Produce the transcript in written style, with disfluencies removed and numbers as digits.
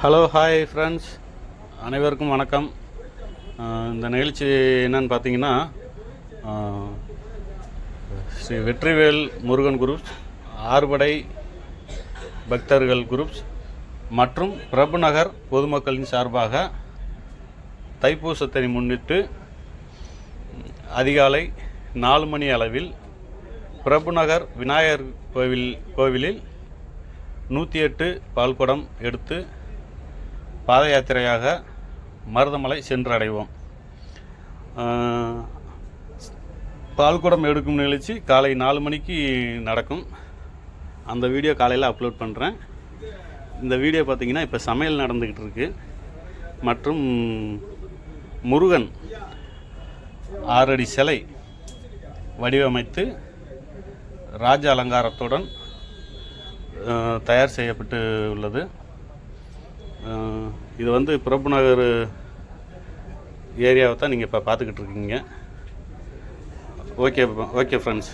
Hello hi friends, அனைவருக்கும் வணக்கம். இந்த நிகழ்ச்சி என்னன்னு பார்த்தீங்கன்னா, ஸ்ரீ வெற்றிவேல் முருகன் குரூப்ஸ், ஆறுபடை பக்தர்கள் குரூப்ஸ் மற்றும் பிரபுநகர் பொதுமக்களின் சார்பாக தைப்பூசத்தை முன்னிட்டு அதிகாலை 4 மணி அளவில் பிரபுநகர் விநாயகர் கோவிலில் 108 பால்குடம் எடுத்து பாத யாத்திரையாக மருதமலை சென்றடைவோம். பால்குடம் எடுக்கும் நிகழ்ச்சி காலை 4 மணிக்கு நடக்கும். அந்த வீடியோ காலையில் அப்லோட் பண்ணுறேன். இந்த வீடியோ பார்த்திங்கன்னா இப்போ சமையல் நடந்துக்கிட்டு இருக்கு. மற்றும் முருகன் 6 அடி சிலை வடிவமைத்து ராஜ அலங்காரத்துடன் தயார் செய்யப்பட்டு உள்ளது. இது வந்து பிரபுநகர் ஏரியாவை தான் நீங்கள் இப்போ பார்த்துக்கிட்டு இருக்கீங்க. Okay friends.